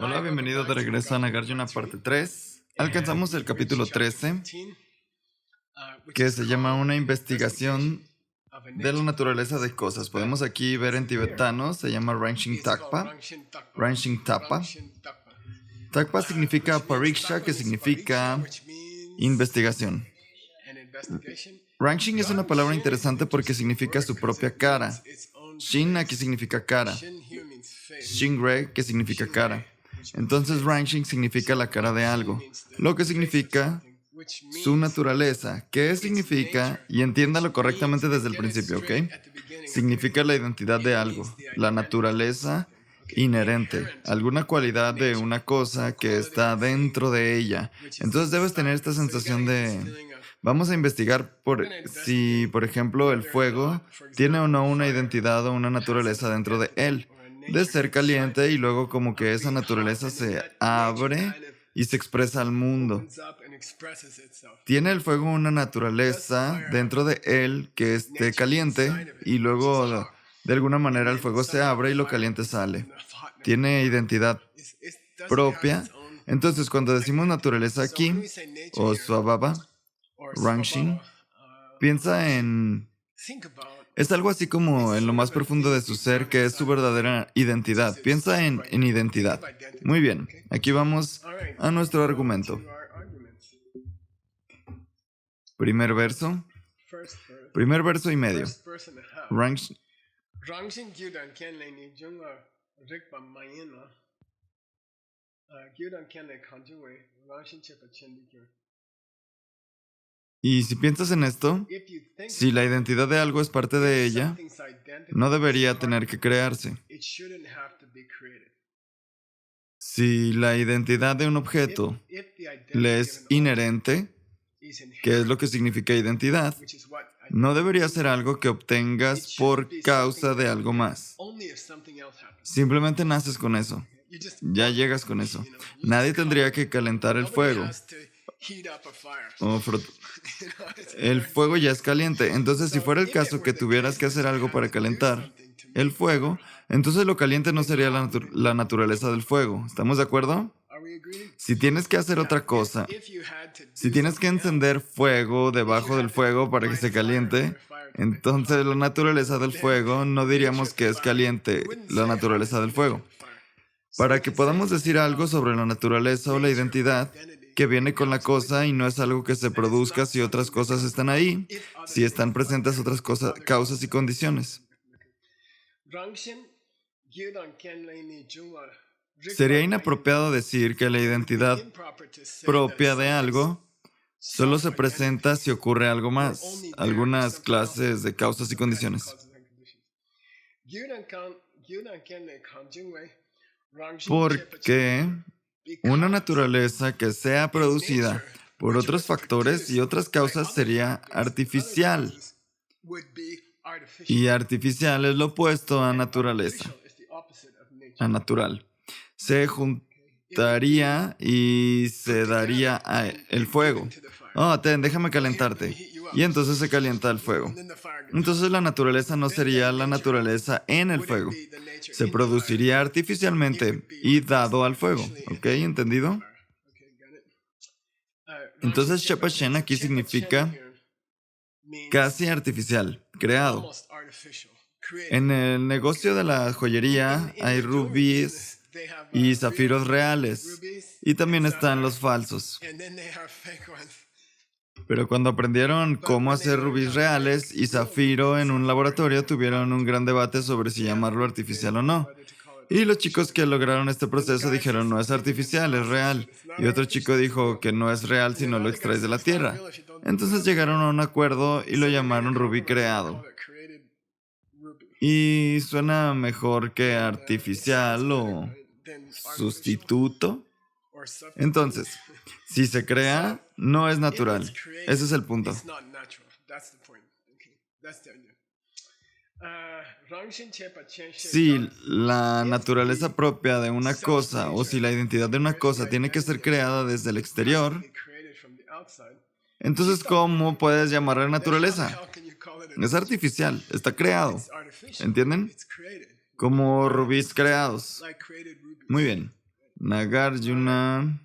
Hola, bienvenido de regreso a Nagarjuna parte 3. Alcanzamos el capítulo 13, que se llama Una investigación de la naturaleza de cosas. Podemos aquí ver en tibetano, se llama Rangshin Takpa. Rangshin Tapa. Takpa significa pariksha, que significa investigación. Rangshin es una palabra interesante porque significa su propia cara. Shin aquí significa cara. Shingre, que significa cara. Entonces, Rangshin significa la cara de algo, lo que significa su naturaleza. ¿Qué significa? Y entiéndalo correctamente desde el principio, ¿ok? Significa la identidad de algo, la naturaleza inherente, alguna cualidad de una cosa que está dentro de ella. Entonces debes tener esta sensación de... Vamos a investigar si, por ejemplo, el fuego tiene o no una identidad o una naturaleza dentro de él, de ser caliente y luego como que esa naturaleza se abre y se expresa al mundo. ¿Tiene el fuego una naturaleza dentro de él que esté caliente y luego de alguna manera el fuego se abre y lo caliente sale? ¿Tiene identidad propia? Entonces, cuando decimos naturaleza aquí, o Swabhava, Rangshin, piensa en... Es algo así como en lo más profundo de su ser, que es su verdadera identidad. Piensa en identidad. Muy bien, aquí vamos a nuestro argumento. Primer verso y medio. Rangshin. Y si piensas en esto, si la identidad de algo es parte de ella, no debería tener que crearse. Si la identidad de un objeto le es inherente, ¿qué es lo que significa identidad? No debería ser algo que obtengas por causa de algo más. Simplemente naces con eso. Ya llegas con eso. Nadie tendría que calentar el fuego. El fuego ya es caliente. Entonces, si fuera el caso que tuvieras que hacer algo para calentar el fuego, entonces lo caliente no sería la naturaleza del fuego. ¿Estamos de acuerdo? Si tienes que hacer otra cosa, si tienes que encender fuego debajo del fuego para que se caliente, entonces la naturaleza del fuego no diríamos que es caliente, la naturaleza del fuego. Para que podamos decir algo sobre la naturaleza o la identidad que viene con la cosa y no es algo que se produzca si otras cosas están ahí, si están presentes otras cosas, causas y condiciones. Sería inapropiado decir que la identidad propia de algo solo se presenta si ocurre algo más, algunas clases de causas y condiciones. Porque una naturaleza que sea producida por otros factores y otras causas sería artificial. Y artificial es lo opuesto a naturaleza, a natural. Se juntaría y se daría el fuego. Oh, déjame calentarte. Y entonces se calienta el fuego. Entonces la naturaleza no sería la naturaleza en el fuego. Se produciría artificialmente y dado al fuego. ¿Ok? ¿Entendido? Entonces Shepa Shen aquí significa casi artificial, creado. En el negocio de la joyería hay rubíes y zafiros reales. Y también están los falsos. Pero cuando aprendieron cómo hacer rubíes reales y zafiro en un laboratorio, tuvieron un gran debate sobre si llamarlo artificial o no. Y los chicos que lograron este proceso dijeron, no es artificial, es real. Y otro chico dijo que no es real si no lo extraes de la tierra. Entonces llegaron a un acuerdo y lo llamaron rubí creado. Y suena mejor que artificial o sustituto. Entonces, si se crea, no es natural. Ese es el punto. Si la naturaleza propia de una cosa o si la identidad de una cosa tiene que ser creada desde el exterior, entonces ¿cómo puedes llamarla naturaleza? Es artificial, está creado. ¿Entienden? Como rubíes creados. Muy bien. Nagarjuna.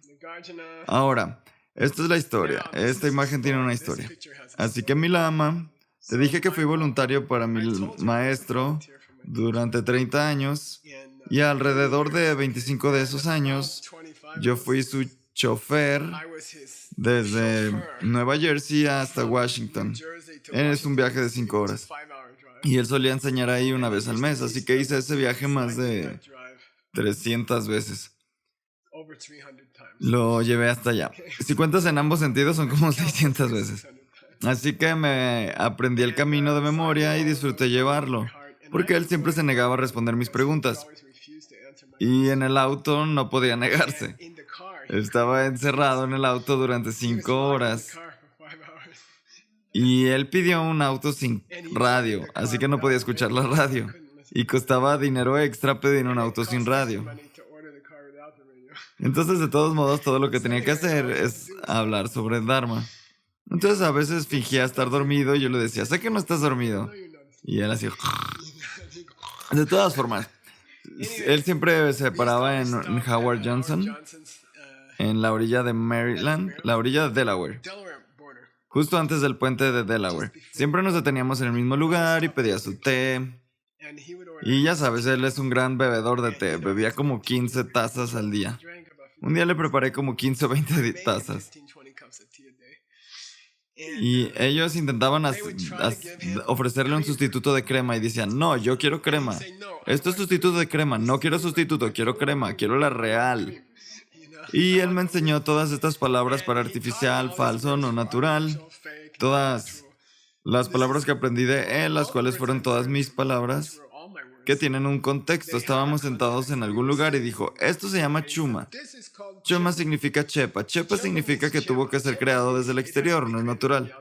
Ahora, esta es la historia. Esta imagen tiene una historia. Así que mi lama, te dije que fui voluntario para mi maestro durante 30 años y alrededor de 25 de esos años yo fui su chofer desde Nueva Jersey hasta Washington. Es un viaje de 5 horas. Y él solía enseñar ahí una vez al mes, así que hice ese viaje más de 300 veces. Lo llevé hasta allá. Si cuentas en ambos sentidos, son como 600 veces. Así que me aprendí el camino de memoria y disfruté llevarlo, porque él siempre se negaba a responder mis preguntas. Y en el auto no podía negarse. Estaba encerrado en el auto durante 5 horas. Y él pidió un auto sin radio, así que no podía escuchar la radio. Y costaba dinero extra pedir un auto sin radio. Entonces, de todos modos, todo lo que tenía que hacer es hablar sobre el Dharma. Entonces, a veces fingía estar dormido y yo le decía, sé que no estás dormido. Y él hacía... De todas formas, él siempre se paraba en Howard Johnson, en la orilla de Maryland, la orilla de Delaware, justo antes del puente de Delaware. Siempre nos deteníamos en el mismo lugar y pedía su té. Y ya sabes, él es un gran bebedor de té. Bebía como 15 tazas al día. Un día le preparé como 15 o 20 tazas. Y ellos intentaban ofrecerle un sustituto de crema y decían, no, yo quiero crema. Esto es sustituto de crema, no quiero sustituto, quiero crema, quiero la real. Y él me enseñó todas estas palabras para artificial, falso, no natural. Todas las palabras que aprendí de él, las cuales fueron todas mis palabras, que tienen un contexto. Estábamos sentados en algún lugar y dijo, esto se llama chuma. Chuma significa chepa. Chepa significa que tuvo que ser creado desde el exterior, no es natural.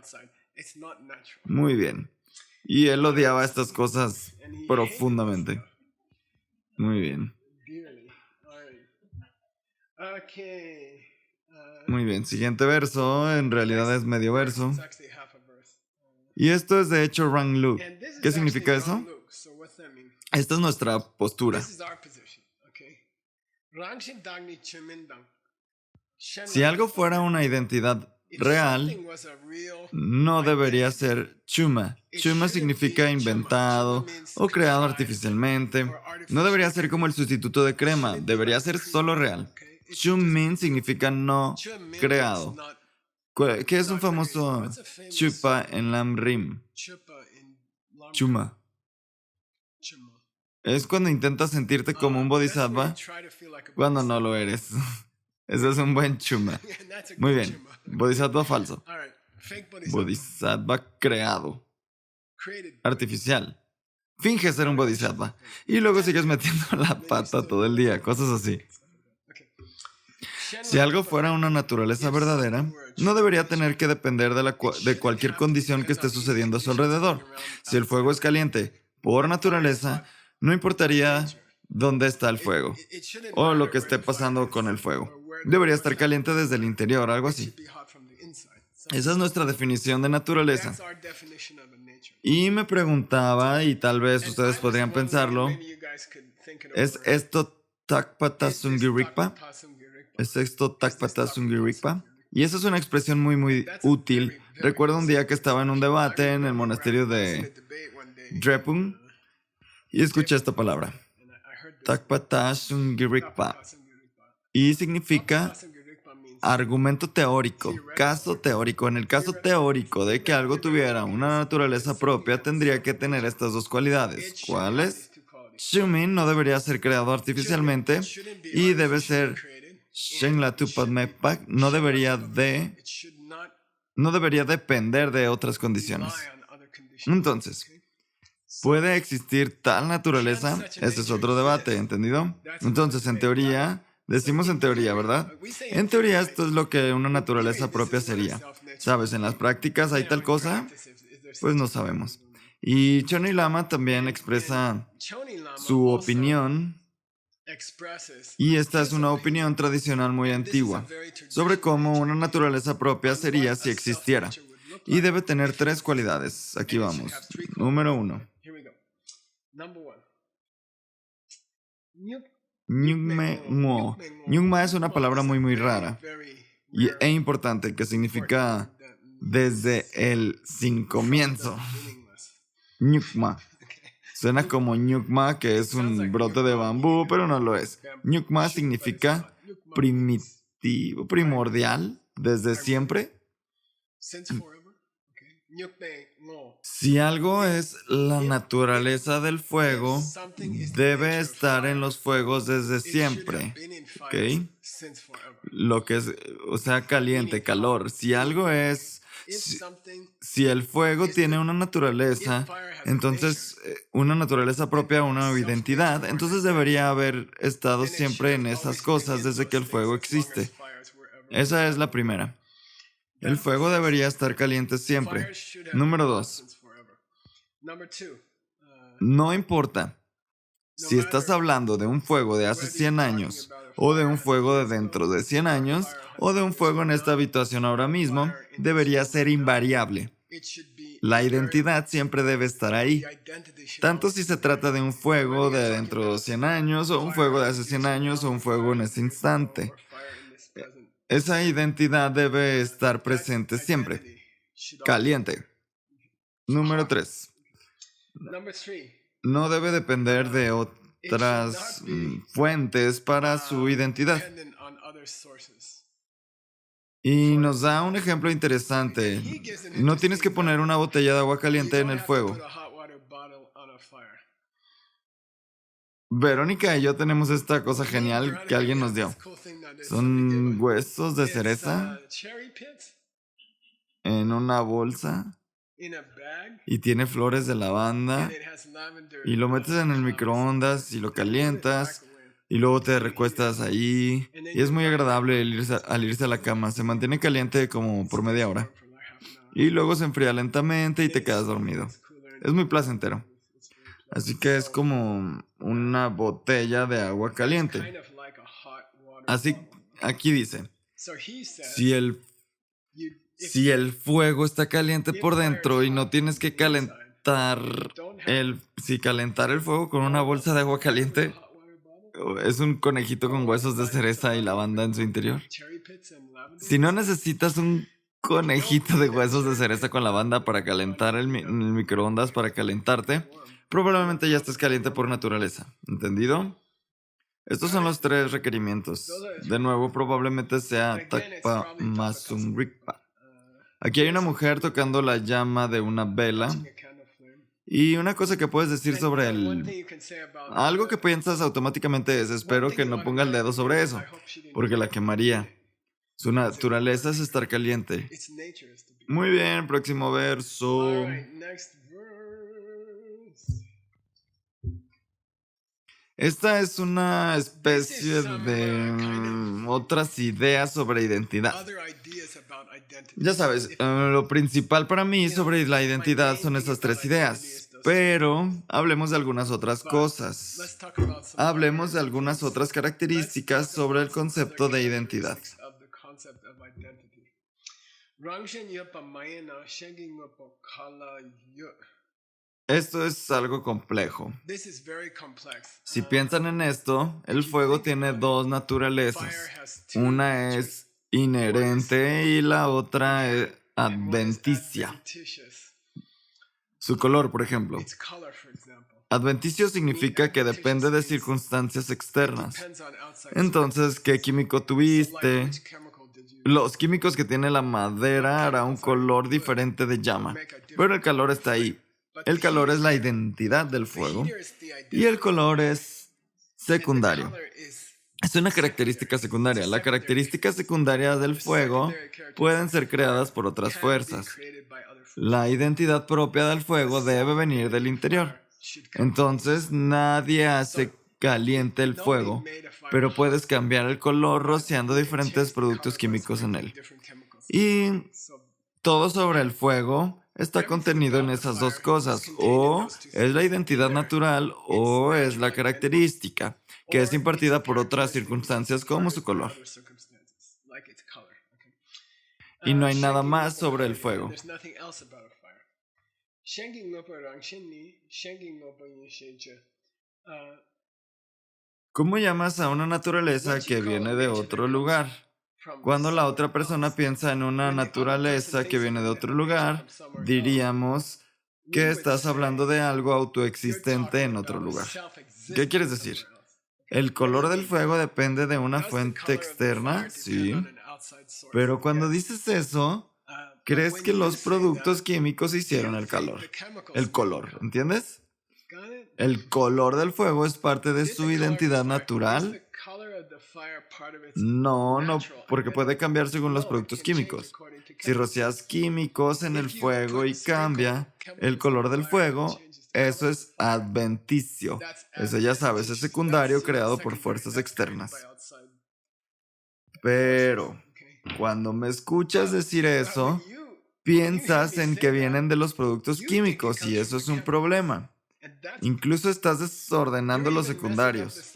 Muy bien. Y él odiaba estas cosas profundamente. Muy bien. Muy bien. Siguiente verso, en realidad es medio verso. Y esto es de hecho Rang Lu. ¿Qué significa eso? Esta es nuestra postura. Si algo fuera una identidad real, no debería ser chuma. Chuma significa inventado o creado artificialmente. No debería ser como el sustituto de crema, debería ser solo real. Chumin significa no creado. ¿Qué es un famoso chupa en Lam Rim? Chuma. Es cuando intentas sentirte como un bodhisattva cuando no lo eres. Ese es un buen chuma. Muy bien. Bodhisattva falso. Bodhisattva creado. Artificial. Finge ser un bodhisattva. Y luego sigues metiendo la pata todo el día. Cosas así. Si algo fuera una naturaleza verdadera, no debería tener que depender de cualquier condición que esté sucediendo a su alrededor. Si el fuego es caliente por naturaleza, no importaría dónde está el fuego o lo que esté pasando con el fuego. Debería estar caliente desde el interior, algo así. Esa es nuestra definición de naturaleza. Y me preguntaba, y tal vez ustedes podrían pensarlo, ¿es esto Takpata Sungirikpa? ¿Es esto Takpata Sungirikpa? Y esa es una expresión muy, muy útil. Recuerdo un día que estaba en un debate en el monasterio de Drepung y escuché esta palabra. Takpata Sungirikpa. Y significa argumento teórico, caso teórico. En el caso teórico de que algo tuviera una naturaleza propia, tendría que tener estas dos cualidades. ¿Cuáles? Shumin no debería ser creado artificialmente y debe ser Shenla Tupadme Pak, no debería depender de otras condiciones. Entonces, ¿puede existir tal naturaleza? Ese es otro debate, ¿entendido? Entonces, en teoría, decimos en teoría, ¿verdad? En teoría, esto es lo que una naturaleza propia sería. ¿Sabes? En las prácticas hay tal cosa, pues no sabemos. Y Choney Lama también expresa su opinión, y esta es una opinión tradicional muy antigua, sobre cómo una naturaleza propia sería si existiera. Y debe tener 3 cualidades. Aquí vamos. Número 1. Nyukme Ngo. Nyukma es una palabra muy rara e importante que significa desde el sin comienzo. Nyukma. Suena como Nyukma, que es un brote de bambú, pero no lo es. Nyukma significa primitivo, primordial, desde siempre. Si algo es la naturaleza del fuego, debe estar en los fuegos desde siempre. ¿Ok? Lo que es, o sea, caliente, calor. Si algo es... Si el fuego tiene una naturaleza, entonces una naturaleza propia, una identidad, entonces debería haber estado siempre en esas cosas desde que el fuego existe. Esa es la primera. El fuego debería estar caliente siempre. Número 2. No importa si estás hablando de un fuego de hace 100 años, o de un fuego de dentro de 100 años, o de un fuego en esta habitación ahora mismo, debería ser invariable. La identidad siempre debe estar ahí. Tanto si se trata de un fuego de dentro de 100 años, o un fuego de hace 100 años, o un fuego en ese instante. Esa identidad debe estar presente siempre. Caliente. Número 3. No debe depender de otras fuentes para su identidad. Y nos da un ejemplo interesante. No tienes que poner una botella de agua caliente en el fuego. Verónica y yo tenemos esta cosa genial que alguien nos dio. Son huesos de cereza en una bolsa y tiene flores de lavanda y lo metes en el microondas y lo calientas y luego te recuestas ahí y es muy agradable al irse a la cama. Se mantiene caliente como por media hora y luego se enfría lentamente y te quedas dormido. Es muy placentero. Así que es como una botella de agua caliente. Así, aquí dice, si el fuego está caliente por dentro y no tienes que calentar calentar el fuego con una bolsa de agua caliente, es un conejito con huesos de cereza y lavanda en su interior. Si no necesitas un conejito de huesos de cereza con lavanda para calentar el microondas para calentarte, probablemente ya estés caliente por naturaleza. ¿Entendido? Estos son los 3 requerimientos. De nuevo, probablemente sea Takpa Masumrikpa. Aquí hay una mujer tocando la llama de una vela. Y una cosa que puedes decir sobre algo que piensas automáticamente es, espero que no ponga el dedo sobre eso, porque la quemaría. Su naturaleza es estar caliente. Muy bien, próximo verso. Esta es una especie de otras ideas sobre identidad. Ya sabes, lo principal para mí sobre la identidad son estas 3 ideas. Pero hablemos de algunas otras cosas. Hablemos de algunas otras características sobre el concepto de identidad. Esto es algo complejo. Si piensan en esto, el fuego tiene 2 naturalezas. Una es inherente y la otra es adventicia. Su color, por ejemplo. Adventicio significa que depende de circunstancias externas. Entonces, ¿qué químico tuviste? Los químicos que tiene la madera hará un color diferente de llama, pero el calor está ahí. El calor es la identidad del fuego y el color es secundario. Es una característica secundaria. La característica secundaria del fuego pueden ser creadas por otras fuerzas. La identidad propia del fuego debe venir del interior. Entonces, nadie hace caliente el fuego, pero puedes cambiar el color rociando diferentes productos químicos en él. Y todo sobre el fuego está contenido en esas 2 cosas. O es la identidad natural o es la característica, que es impartida por otras circunstancias como su color. Y no hay nada más sobre el fuego. ¿Cómo llamas a una naturaleza que viene de otro lugar? Cuando la otra persona piensa en una naturaleza que viene de otro lugar, diríamos que estás hablando de algo autoexistente en otro lugar. ¿Qué quieres decir? ¿El color del fuego depende de una fuente externa? Sí. Pero cuando dices eso, crees que los productos químicos hicieron el calor. El color, ¿entiendes? ¿El color del fuego es parte de su identidad natural? No, porque puede cambiar según los productos químicos. Si rocias químicos en el fuego y cambia el color del fuego, eso es adventicio. Eso ya sabes, es secundario creado por fuerzas externas. Pero cuando me escuchas decir eso, piensas en que vienen de los productos químicos y eso es un problema. Incluso estás desordenando los secundarios.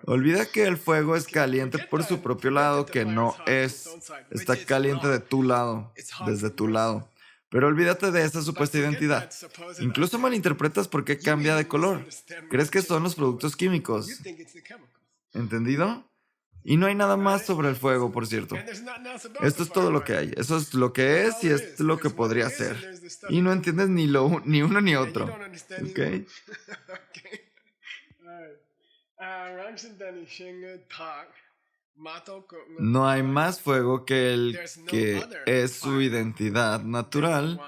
Olvida que el fuego es caliente por su propio lado, que no es. Está caliente de tu lado, desde tu lado. Pero olvídate de esa supuesta identidad. Incluso malinterpretas por qué cambia de color. Crees que son los productos químicos. ¿Entendido? Y no hay nada más sobre el fuego, por cierto. Esto es todo lo que hay. Eso es lo que es y es lo que podría ser. Y no entiendes ni uno ni otro. ¿Ok? No hay más fuego que el que es su identidad natural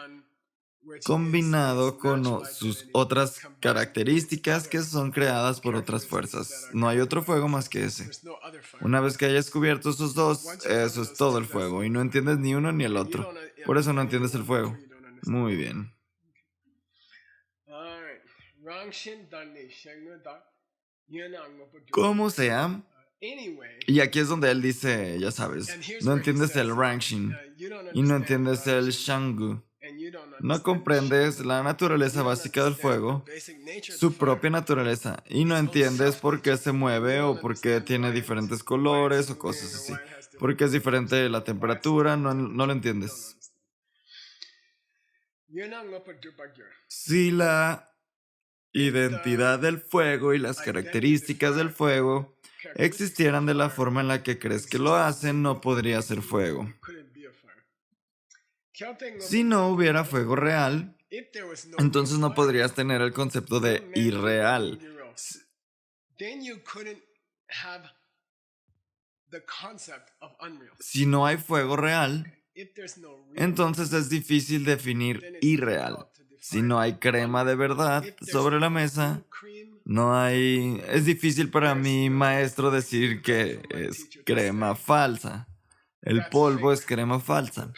combinado con sus otras características que son creadas por otras fuerzas. No hay otro fuego más que ese. Una vez que hayas descubierto esos dos, eso es todo el fuego y no entiendes ni uno ni el otro. Por eso no entiendes el fuego. Muy bien. Como sea, y aquí es donde él dice, ya sabes, no entiendes el Rangshin y no entiendes el Shangu. No comprendes la naturaleza básica del fuego, su propia naturaleza, y no entiendes por qué se mueve o por qué tiene diferentes colores o cosas así. Porque es diferente la temperatura, no lo entiendes. Si la identidad del fuego y las características del fuego existieran de la forma en la que crees que lo hacen, no podría ser fuego. Si no hubiera fuego real, entonces no podrías tener el concepto de irreal. Si no hay fuego real, entonces es difícil definir irreal. Si no hay crema de verdad sobre la mesa, es difícil para mi maestro decir que es crema falsa. El polvo es crema falsa.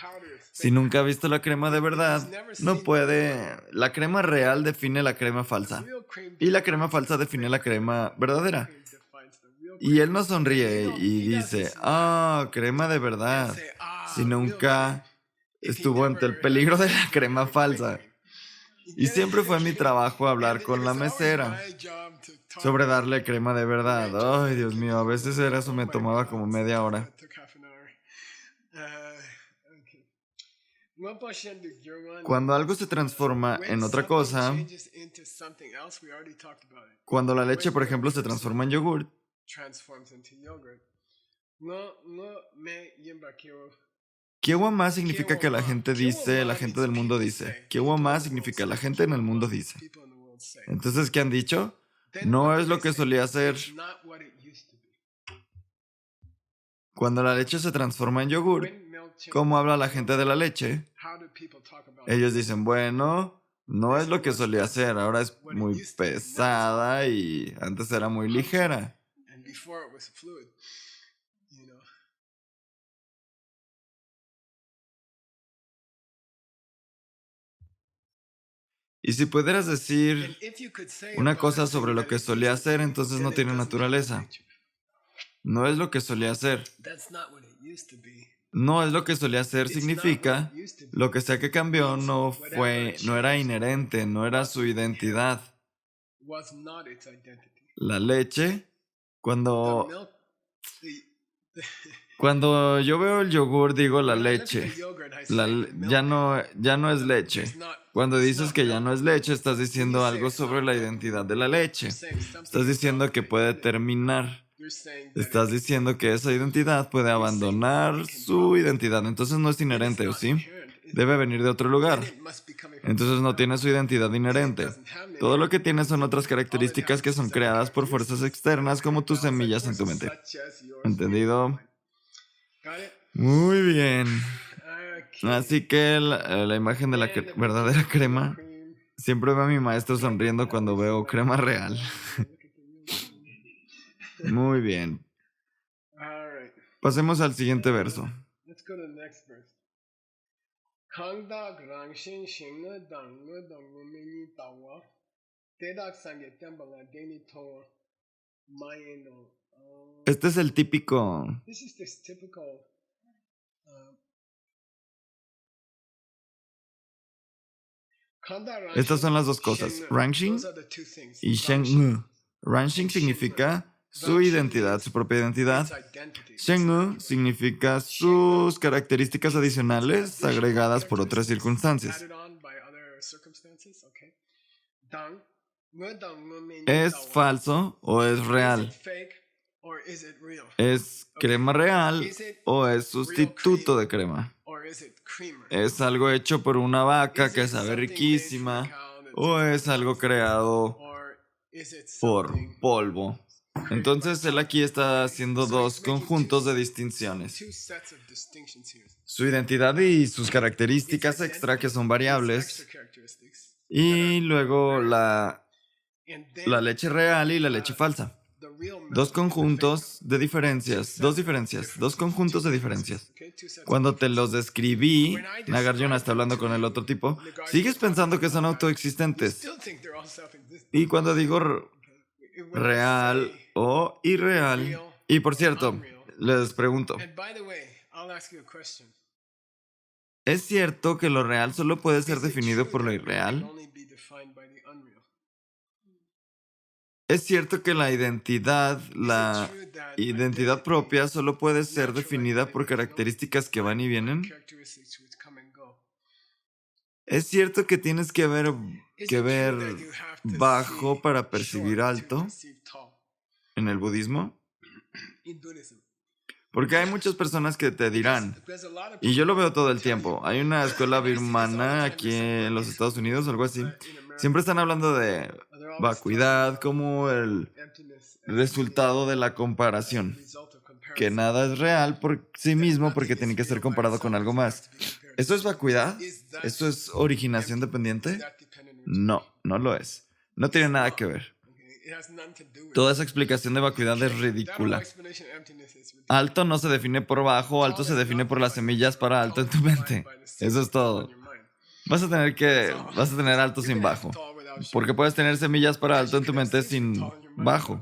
Si nunca ha visto la crema de verdad, no puede. La crema real define la crema falsa. Y la crema falsa define la crema verdadera. Y él no sonríe y dice, crema de verdad. Si nunca estuvo ante el peligro de la crema falsa. Y siempre fue mi trabajo hablar con la mesera sobre darle crema de verdad. Ay, Dios mío, a veces eso me tomaba como media hora. Cuando algo se transforma en otra cosa, cuando la leche, por ejemplo, se transforma en yogur, Kiwama significa que la gente dice, la gente del mundo dice. Kiwama significa la gente en el mundo dice. Entonces, ¿qué han dicho? No es lo que solía ser. Cuando la leche se transforma en yogur, ¿cómo habla la gente de la leche? Ellos dicen, bueno, no es lo que solía ser, ahora es muy pesada y antes era muy ligera. Y si pudieras decir una cosa sobre lo que solía ser, entonces no tiene naturaleza. No es lo que solía ser. No es lo que solía ser significa lo que sea que cambió no era inherente, no era su identidad. La leche, cuando Cuando yo veo el yogur, digo la leche. Ya no es leche. Cuando dices que ya no es leche, estás diciendo algo sobre la identidad de la leche. Estás diciendo que puede terminar. Estás diciendo que esa identidad puede abandonar su identidad. Entonces no es inherente, ¿o sí? Debe venir de otro lugar. Entonces no tiene su identidad inherente. Todo lo que tiene son otras características que son creadas por fuerzas externas como tus semillas en tu mente. ¿Entendido? Muy bien. Así que la imagen de la verdadera crema. Siempre veo a mi maestro sonriendo cuando veo crema real. Muy bien. Pasemos al siguiente verso. Este es el típico. Estas son las dos cosas, Ranxing y Sheng'e. Ranxing significa su identidad, su propia identidad. Sheng'e significa sus características adicionales agregadas por otras circunstancias. ¿Es falso o es real? ¿Es crema real o es sustituto de crema? ¿Es algo hecho por una vaca que sabe riquísima o es algo creado por polvo? Entonces él aquí está haciendo dos conjuntos de distinciones. Su identidad y sus características extra que son variables. Y luego la leche real y la leche falsa. Dos conjuntos de diferencias, dos conjuntos de diferencias. Cuando te los describí, Nagarjuna está hablando con el otro tipo, sigues pensando que son autoexistentes. Y cuando digo real o irreal, y por cierto, les pregunto, ¿es cierto que lo real solo puede ser definido por lo irreal? ¿Es cierto que la identidad propia solo puede ser definida por características que van y vienen? ¿Es cierto que tienes que ver bajo para percibir alto en el budismo? Porque hay muchas personas que te dirán, y yo lo veo todo el tiempo, hay una escuela birmana aquí en los Estados Unidos, algo así, siempre están hablando de vacuidad como el resultado de la comparación, que nada es real por sí mismo porque tiene que ser comparado con algo más. ¿Eso es vacuidad? ¿Eso es originación dependiente? No, no lo es. No tiene nada que ver. Toda esa explicación de vacuidad es ridícula. Alto no se define por bajo, alto se define por las semillas para alto en tu mente. Eso es todo. Vas a tener alto sin bajo. Porque puedes tener semillas para alto en tu mente sin bajo.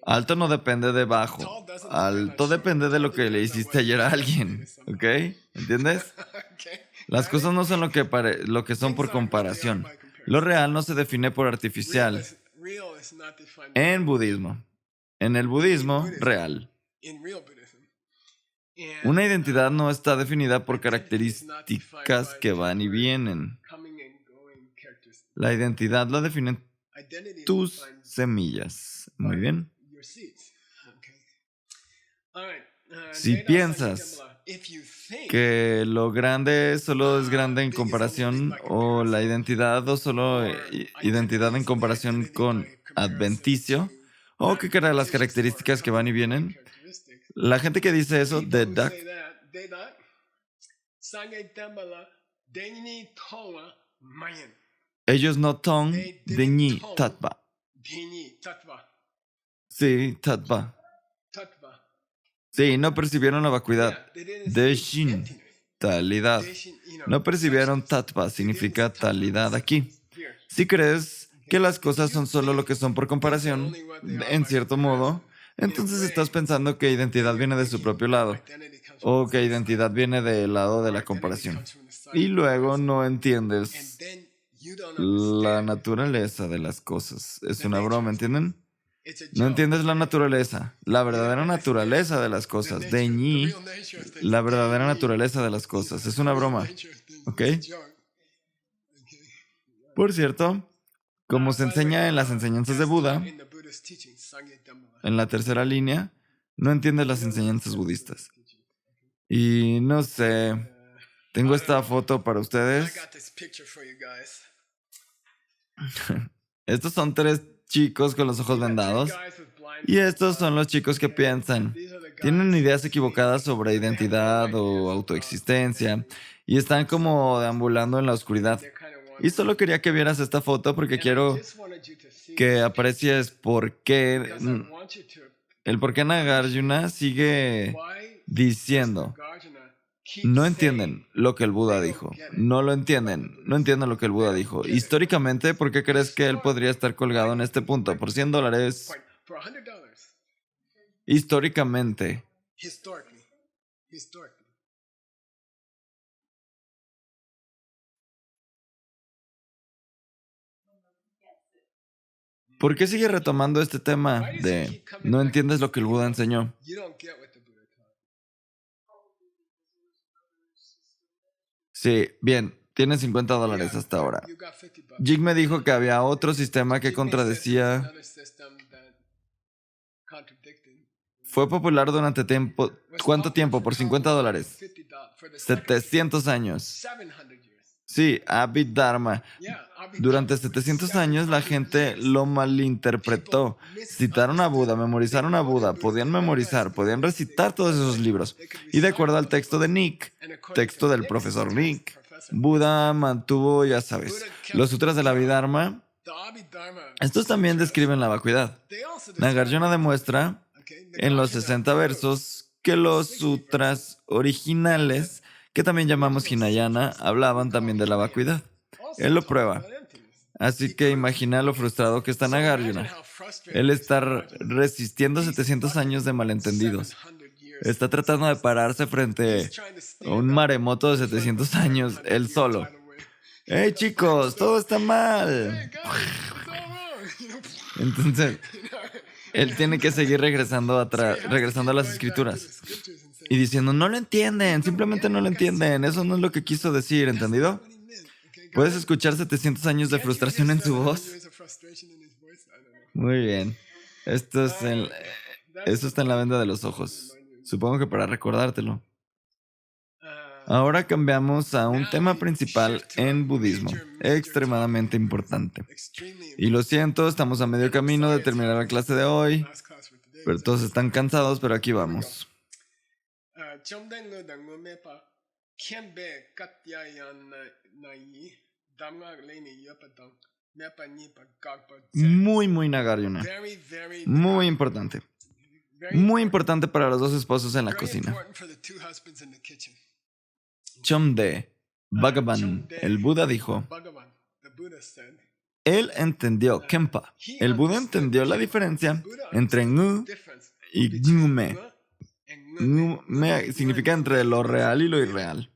Alto no depende de bajo. Alto depende de lo que le hiciste ayer a alguien. ¿Ok? ¿Entiendes? Las cosas no son lo que son por comparación. Lo real no se define por artificial. En budismo. En el budismo, real. Una identidad no está definida por características que van y vienen. La identidad la definen tus semillas. Muy bien. Si piensas que lo grande solo es grande en comparación o la identidad o solo identidad en comparación con adventicio o que crea las características que van y vienen, la gente que dice eso, ellos no ton deñi tatva. Sí, tatva. Sí, no percibieron la vacuidad. Deshin, talidad. No percibieron tattva, significa talidad aquí. Si crees que las cosas son solo lo que son por comparación, en cierto modo, entonces estás pensando que identidad viene de su propio lado, o que identidad viene del lado de la comparación. Y luego no entiendes la naturaleza de las cosas. Es una broma, ¿entienden? No entiendes la naturaleza, la verdadera naturaleza de las cosas. De ñi, la verdadera naturaleza de las cosas. Es una broma, ¿ok? Por cierto, como se enseña en las enseñanzas de Buda, en la tercera línea, no entiendes las enseñanzas budistas. Y no sé, tengo esta foto para ustedes. Estos son 3 chicos con los ojos vendados. Y estos son los chicos que piensan. Tienen ideas equivocadas sobre identidad o autoexistencia y están como deambulando en la oscuridad. Y solo quería que vieras esta foto porque quiero que aprecies el por qué Nagarjuna sigue diciendo. No entienden lo que el Buda dijo. No lo entienden. No entienden lo que el Buda dijo. Históricamente, ¿por qué crees que él podría estar colgado en este punto? Por $100. Históricamente. ¿Por qué sigue retomando este tema de no entiendes lo que el Buda enseñó? Sí, bien, tienes $50 hasta ahora. Jig me dijo que había otro sistema que contradecía. Fue popular durante tiempo. ¿Cuánto tiempo? Por $50. 700 años. Sí, Abhidharma. Durante 700 años la gente lo malinterpretó. Citaron a Buda, memorizaron a Buda, podían memorizar, podían recitar todos esos libros. Y de acuerdo al texto de Nick, texto del profesor Nick, Buda mantuvo, ya sabes, los sutras de la Abhidharma. Estos también describen la vacuidad. Nagarjuna demuestra en los 60 versos que los sutras originales, que también llamamos Hinayana, hablaban también de la vacuidad. Él lo prueba. Así que imagina lo frustrado que está Nagarjuna. Él está resistiendo 700 años de malentendidos. Está tratando de pararse frente a un maremoto de 700 años, él solo. ¡Hey chicos! ¡Todo está mal! Entonces, él tiene que seguir regresando a las escrituras y diciendo, no lo entienden, simplemente no lo entienden, eso no es lo que quiso decir, ¿entendido? ¿Puedes escuchar 700 años de frustración en su voz? Muy bien. Esto está en la venda de los ojos. Supongo que para recordártelo. Ahora cambiamos a un tema principal en budismo, extremadamente importante. Y lo siento, estamos a medio camino de terminar la clase de hoy, pero todos están cansados, pero aquí vamos. Muy Nagarjuna. Muy importante. Muy importante para los 2 esposos en la cocina. Chomde, Bhagavan, el Buda dijo, él entendió Kempa. El Buda entendió la diferencia entre Ngu y Ngume. Ngume significa entre lo real y lo irreal.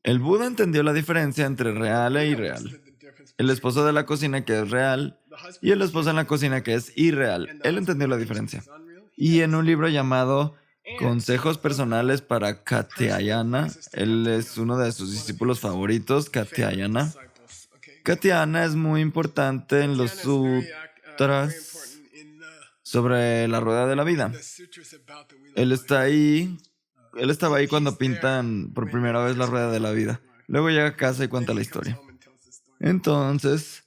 El Buda entendió la diferencia entre real e irreal. El esposo de la cocina que es real y el esposo en la cocina que es irreal. Él entendió la diferencia. Y en un libro llamado Consejos personales para Katyayana, él es uno de sus discípulos favoritos, Katyayana. Katyayana es muy importante en los sutras sobre la rueda de la vida. Él estaba ahí cuando pintan por primera vez la rueda de la vida. Luego llega a casa y cuenta la historia. Entonces,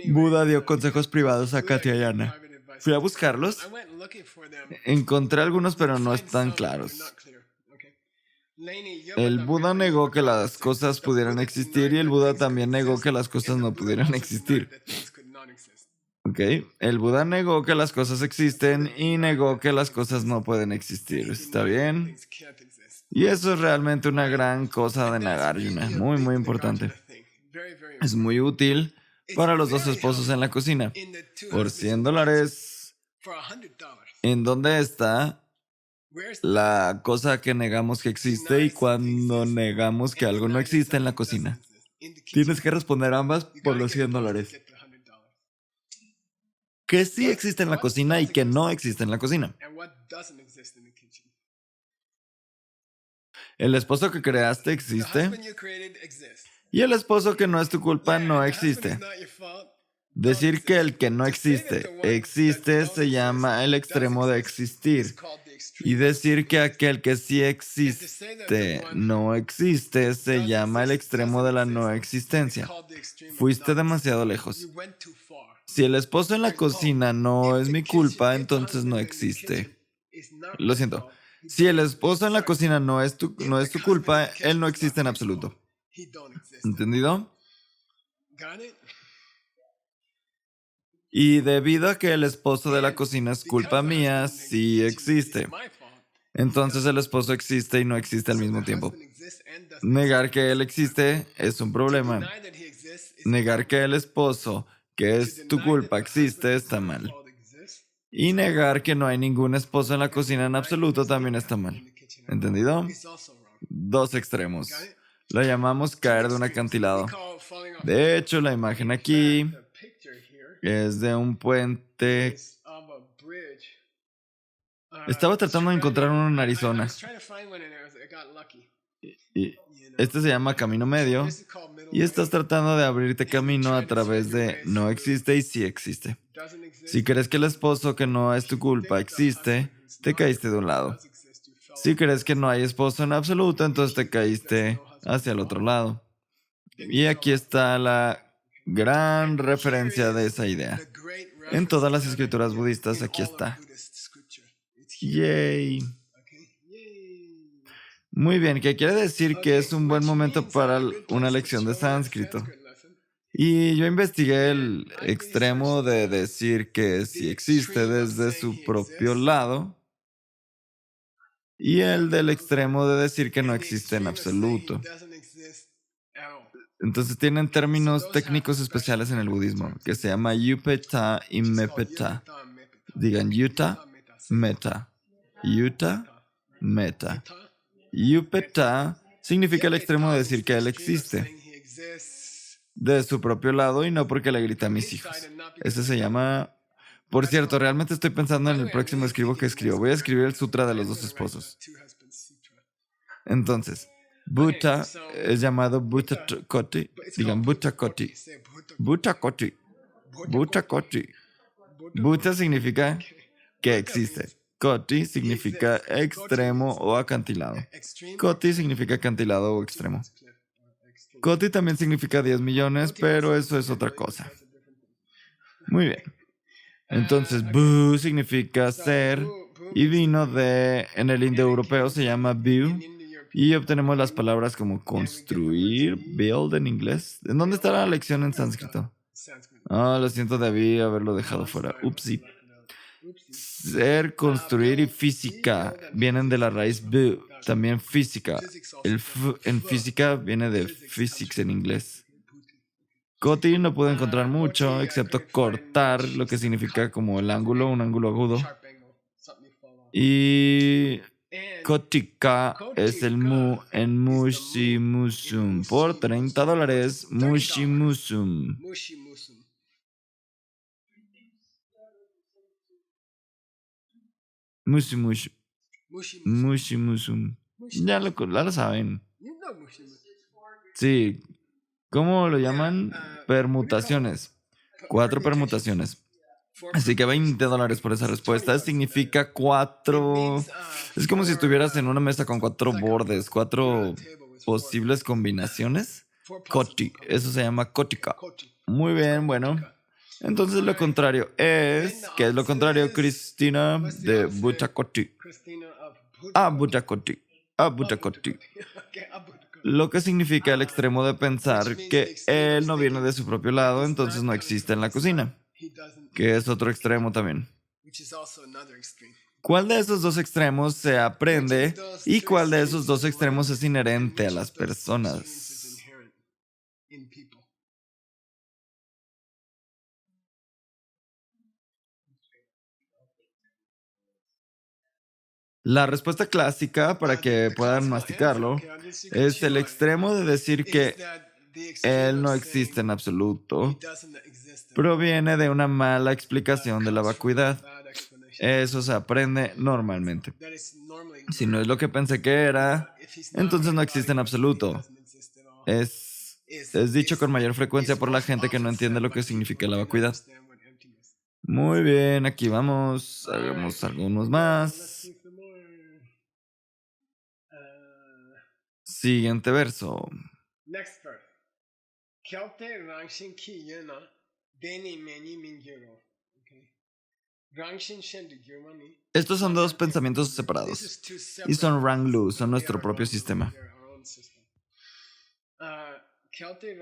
Buda dio consejos privados a Katyayana. Fui a buscarlos. Encontré algunos, pero no están claros. El Buda negó que las cosas pudieran existir y el Buda también negó que las cosas no pudieran existir. ¿Ok? El Buda negó que las cosas existen y negó que las cosas no pueden existir. ¿Está bien? Y eso es realmente una gran cosa de Nagarjuna. Muy importante. Es muy útil para los 2 esposos en la cocina. Por $100, ¿en dónde está la cosa que negamos que existe y cuando negamos que algo no existe en la cocina? Tienes que responder ambas por los $100. que sí existe en la cocina y que no existe en la cocina. El esposo que creaste existe y el esposo que no es tu culpa no existe. Decir que el que no existe existe se llama el extremo de existir. Y decir que aquel que sí existe no existe se llama el extremo de la no existencia. Fuiste demasiado lejos. Si el esposo en la cocina no es mi culpa, entonces no existe. Lo siento. Si el esposo en la cocina no es tu culpa, él no existe en absoluto. ¿Entendido? Y debido a que el esposo de la cocina es culpa mía, sí existe. Entonces el esposo existe y no existe al mismo tiempo. Negar que él existe es un problema. Negar que el esposo, que es tu culpa, existe, está mal. Y negar que no hay ningún esposo en la cocina en absoluto también está mal. ¿Entendido? Dos extremos. Lo llamamos caer de un acantilado. De hecho, la imagen aquí es de un puente. Estaba tratando de encontrar uno en Arizona. Y este se llama camino medio. Y estás tratando de abrirte camino a través de no existe y sí existe. Si crees que el esposo que no es tu culpa existe, te caíste de un lado. Si crees que no hay esposo en absoluto, entonces te caíste hacia el otro lado. Y aquí está la gran referencia de esa idea. En todas las escrituras budistas, aquí está. Yay. Muy bien, que quiere decir que es un buen momento para una lección de sánscrito. Y yo investigué el extremo de decir que sí existe desde su propio lado y el del extremo de decir que no existe en absoluto. Entonces tienen términos técnicos especiales en el budismo que se llama Yupeta y Mepeta. Digan Yuta, Meta. Yuta, Meta. Yupeta significa el extremo de decir que él existe de su propio lado y no porque le grita a mis hijos. Ese se llama... Por cierto, realmente estoy pensando en el próximo escribo que escribo. Voy a escribir el Sutra de los dos esposos. Entonces, Bhuta es llamado Bhuta Koti. Digan Bhuta Koti. Bhuta Koti. Bhuta Koti. Bhuta significa que existe. Koti significa extremo o acantilado. Koti significa acantilado o extremo. Koti también significa 10 millones, pero eso es otra cosa. Muy bien. Entonces, Bu significa ser y vino de, en el indoeuropeo se llama Bu y obtenemos las palabras como construir, build en inglés. ¿En dónde está la lección en sánscrito? Lo siento, debí haberlo dejado fuera. Upsi. Ser, construir y física vienen de la raíz Bu, también física. El F en física viene de physics en inglés. Koti no puedo encontrar mucho, excepto cortar, lo que significa como el ángulo, un ángulo agudo. Y Kotika es el mu en Mushimusum. Por $30, Mushimusum. Mushimusum. Mushimusum. Ya lo saben. Sí. ¿Cómo lo llaman? Permutaciones. 4 permutaciones. Así que $20 por esa respuesta. Significa 4. Es como si estuvieras en una mesa con 4 bordes, 4 posibles combinaciones. Koti. Eso se llama kotika. Muy bien, bueno. Entonces lo contrario es... ¿Qué es lo contrario, Cristina? De Bhutakoti. Bhutakoti. Bhutakoti. Lo que significa el extremo de pensar que él no viene de su propio lado, entonces no existe en la cocina, que es otro extremo también. ¿Cuál de esos dos extremos se aprende y cuál de esos dos extremos es inherente a las personas? La respuesta clásica, para que puedan masticarlo, es el extremo de decir que Él no existe en absoluto, proviene de una mala explicación de la vacuidad. Eso se aprende normalmente. Si no es lo que pensé que era, entonces no existe en absoluto. Es dicho con mayor frecuencia por la gente que no entiende lo que significa la vacuidad. Muy bien, aquí vamos. Hagamos algunos más. Siguiente verso. Estos son dos pensamientos separados y son Ranglu, son nuestro propio sistema.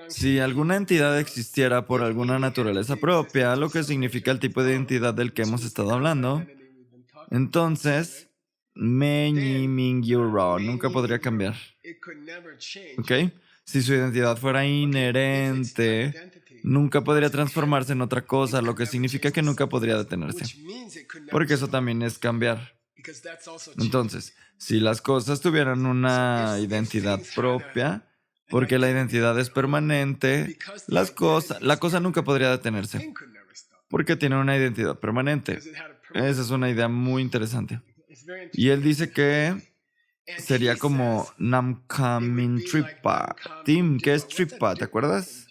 Si alguna entidad existiera por alguna naturaleza propia, lo que significa el tipo de identidad del que hemos estado hablando, entonces Meñi Mingyuro nunca podría cambiar. ¿Ok? Si su identidad fuera inherente, nunca podría transformarse en otra cosa, lo que significa que nunca podría detenerse. Porque eso también es cambiar. Entonces, si las cosas tuvieran una identidad propia, porque la identidad es permanente, la cosa nunca podría detenerse, porque tiene una identidad permanente. Esa es una idea muy interesante. Y él dice que sería como Namkhamin Tripa. Tim, ¿qué es Tripa? ¿Te acuerdas?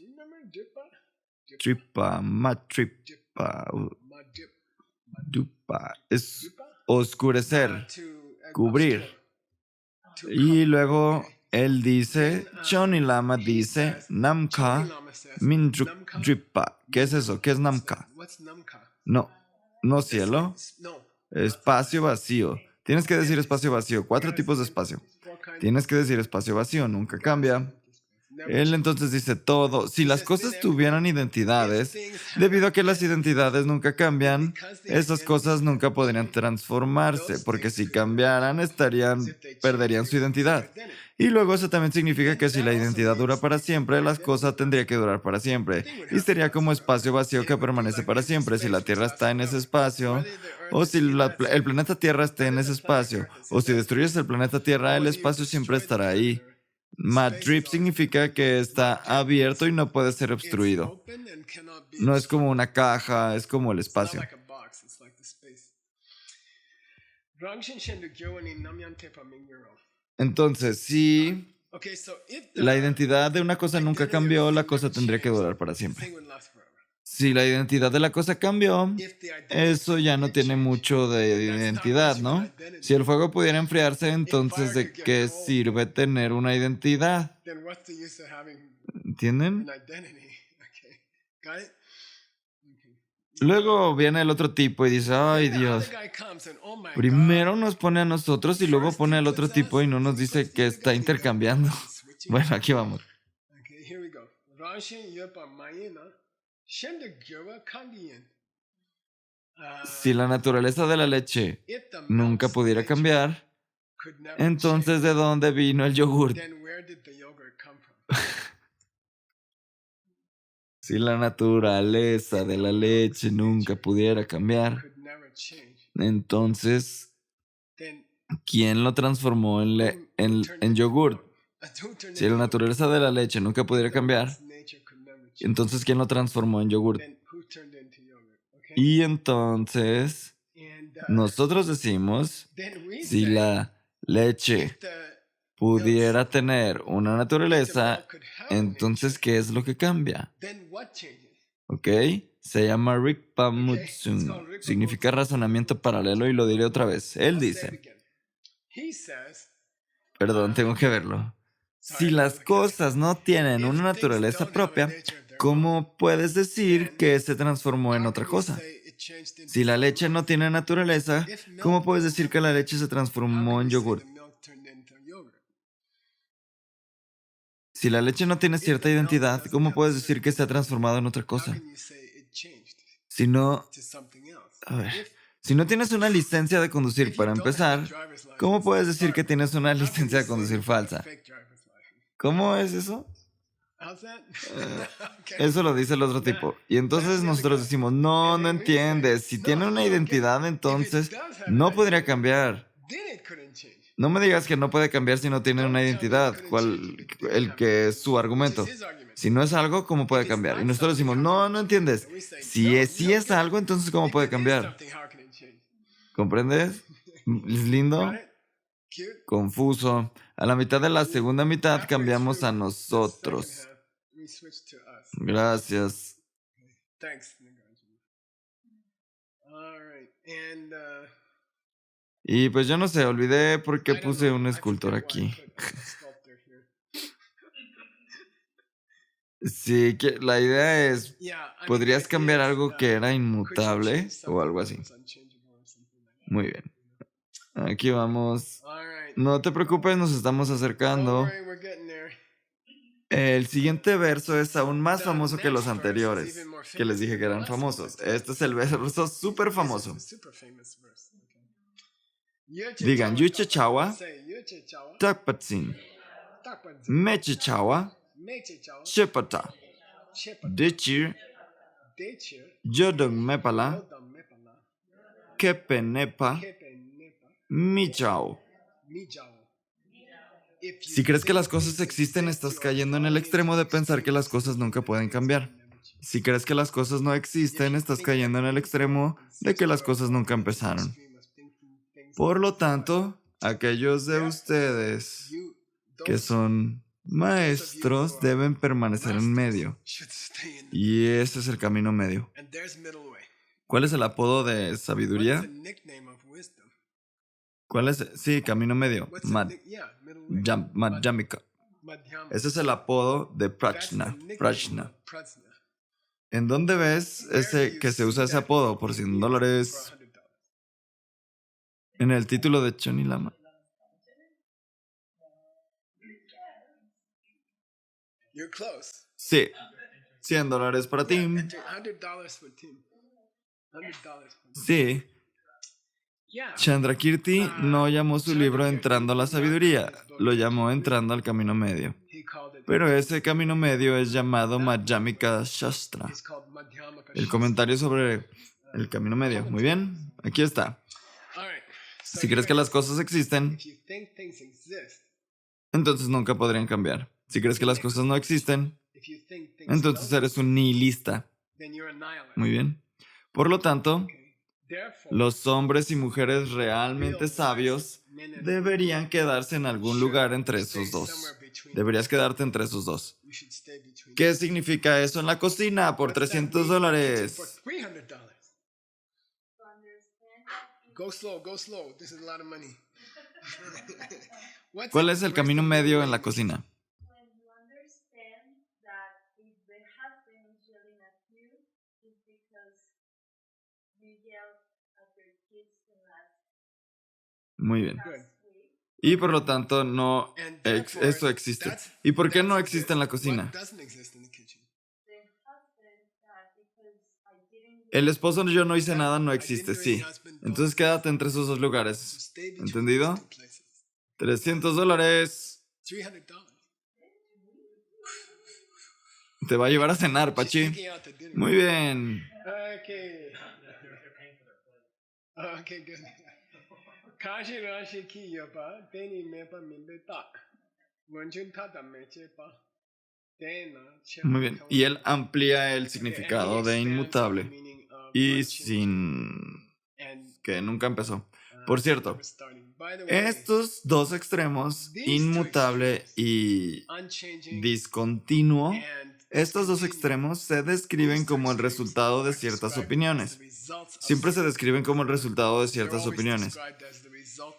Tripa, Matripa, Dupa. Es oscurecer, cubrir. Y luego él dice, Johnny Lama dice, Namkha Mindripa. ¿Qué es eso? ¿Qué es Namkha? No cielo. Espacio vacío. Tienes que decir espacio vacío. 4 tipos de espacio. Tienes que decir espacio vacío, nunca cambia. Él entonces dice todo. Si las cosas tuvieran identidades, debido a que las identidades nunca cambian, esas cosas nunca podrían transformarse, porque si cambiaran, perderían su identidad. Y luego eso también significa que si la identidad dura para siempre, las cosas tendrían que durar para siempre. Y sería como espacio vacío que permanece para siempre. Si la Tierra está en ese espacio, o si el planeta Tierra está en ese espacio, o si destruyes el planeta Tierra, el espacio siempre estará ahí. Madrip significa que está abierto y no puede ser obstruido. No es como una caja, es como el espacio. Entonces, si la identidad de una cosa nunca cambió, la cosa tendría que durar para siempre. Si la identidad de la cosa cambió, eso ya no tiene mucho de identidad, ¿no? Si el fuego pudiera enfriarse, entonces ¿de qué sirve tener una identidad? ¿Entienden? Luego viene el otro tipo y dice, ay Dios, primero nos pone a nosotros y luego pone al otro tipo y no nos dice que está intercambiando. Bueno, aquí vamos. Si la naturaleza de la leche nunca pudiera cambiar, entonces ¿de dónde vino el yogur? Si la naturaleza de la leche nunca pudiera cambiar, entonces ¿quién lo transformó en yogur? Si la naturaleza de la leche nunca pudiera cambiar, entonces ¿quién lo transformó en yogur? Y entonces nosotros decimos, si la leche pudiera tener una naturaleza, entonces ¿qué es lo que cambia? ¿Ok? Se llama Rigpa Mutsun. Significa razonamiento paralelo y lo diré otra vez. Él dice, perdón, tengo que verlo. Si las cosas no tienen una naturaleza propia, ¿cómo puedes decir que se transformó en otra cosa? Si la leche no tiene naturaleza, ¿cómo puedes decir que la leche se transformó en yogur? Si la leche no tiene cierta identidad, ¿cómo puedes decir que se ha transformado en otra cosa? Si no tienes una licencia de conducir para empezar, ¿cómo puedes decir que tienes una licencia de conducir falsa? ¿Cómo es eso? Eso lo dice el otro tipo. Y entonces nosotros decimos, no entiendes. Si tiene una identidad, entonces no podría cambiar. No me digas que no puede cambiar si no tiene una identidad, el que es su argumento. Si no es algo, ¿cómo puede cambiar? Y nosotros decimos, no, no entiendes. Si es algo, entonces ¿cómo puede cambiar? ¿Comprendes? ¿Es lindo? Confuso. A la mitad de la segunda mitad cambiamos a nosotros. Gracias. Y pues yo no sé, olvidé por qué puse un escultor aquí. Sí, la idea es, ¿podrías cambiar algo que era inmutable o algo así? Muy bien. Aquí vamos. No te preocupes, nos estamos acercando. El siguiente verso es aún más famoso que los anteriores, que les dije que eran famosos. Este es el verso súper famoso. Digan, Yuchechawa, Takpatsin, Mechechawa, Shepata, Dechir, Yodong Mepala, Kepenepa, Michao. Si crees que las cosas existen, estás cayendo en el extremo de pensar que las cosas nunca pueden cambiar. Si crees que las cosas no existen, estás cayendo en el extremo de que las cosas nunca empezaron. Por lo tanto, aquellos de ustedes que son maestros deben permanecer en medio. Y ese es el camino medio. ¿Cuál es el apodo de sabiduría? ¿Cuál es? Sí, camino medio. Madhyamika. Ese es el apodo de Prajna. ¿En dónde ves que se usa ese apodo por $100? En el título de Choni Lama. Sí. $100 para Tim. Sí. Chandrakirti no llamó su libro Entrando a la Sabiduría, lo llamó Entrando al Camino Medio. Pero ese camino medio es llamado Madhyamika Shastra. El comentario sobre el camino medio. Muy bien, aquí está. Si crees que las cosas existen, entonces nunca podrían cambiar. Si crees que las cosas no existen, entonces eres un nihilista. Muy bien. Por lo tanto, los hombres y mujeres realmente sabios deberían quedarse en algún lugar entre esos dos. Deberías quedarte entre esos dos. ¿Qué significa eso en la cocina por $300? ¿Cuál es el camino medio en la cocina? Muy bien. Y por lo tanto, no, eso existe. ¿Y por qué no existe en la cocina? El esposo yo no hice nada no existe, sí. Entonces quédate entre esos dos lugares. ¿Entendido? $300. Te va a llevar a cenar, Pachi. Muy bien. Muy bien. Y él amplía el significado de inmutable y sin que nunca empezó. Por cierto, estos dos extremos, inmutable y discontinuo, estos dos extremos se describen como el resultado de ciertas opiniones. Siempre se describen como el resultado de ciertas opiniones.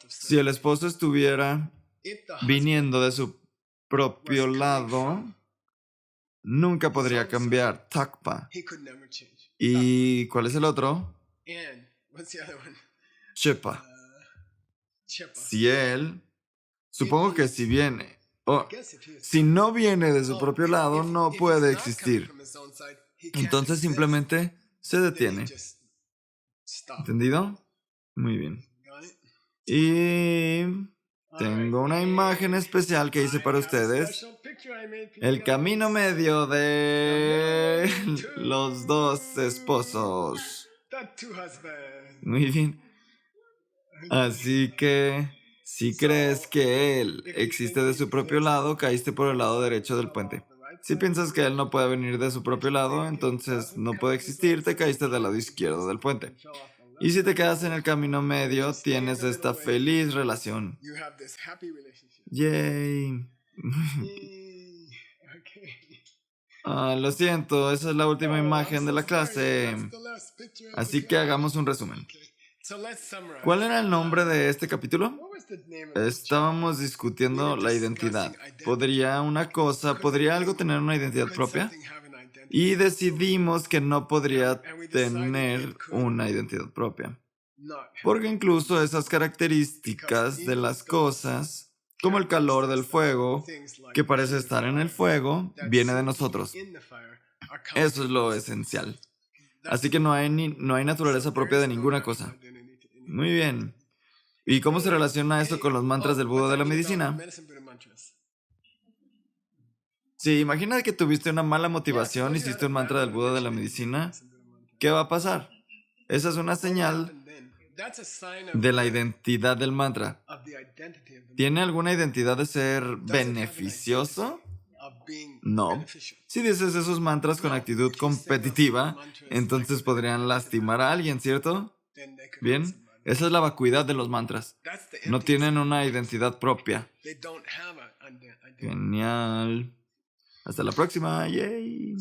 Si el esposo estuviera viniendo de su propio lado, nunca podría cambiar. Takpa. ¿Y cuál es el otro? Chepa. Si él, supongo que si viene, si no viene de su propio lado, no puede existir. Entonces simplemente se detiene. ¿Entendido? Muy bien. Y tengo una imagen especial que hice para ustedes. El camino medio de los dos esposos. Muy bien. Así que Si crees que Él existe de su propio lado, caíste por el lado derecho del puente. Si piensas que Él no puede venir de su propio lado, entonces no puede existir, te caíste del lado izquierdo del puente. Y si te quedas en el camino medio, tienes esta feliz relación. Yay. Lo siento, esa es la última imagen de la clase. Así que hagamos un resumen. ¿Cuál era el nombre de este capítulo? Estábamos discutiendo la identidad. ¿Podría algo tener una identidad propia? Y decidimos que no podría tener una identidad propia. Porque incluso esas características de las cosas, como el calor del fuego, que parece estar en el fuego, viene de nosotros. Eso es lo esencial. Así que no hay naturaleza propia de ninguna cosa. Muy bien. ¿Y cómo se relaciona esto con los mantras del Buda de la medicina? Si imagina que tuviste una mala motivación y hiciste un mantra del Buda de la medicina, ¿qué va a pasar? Esa es una señal de la identidad del mantra. ¿Tiene alguna identidad de ser beneficioso? No. Si dices esos mantras con actitud competitiva, entonces podrían lastimar a alguien, ¿cierto? Bien, esa es la vacuidad de los mantras. No tienen una identidad propia. Genial. Hasta la próxima. Yay.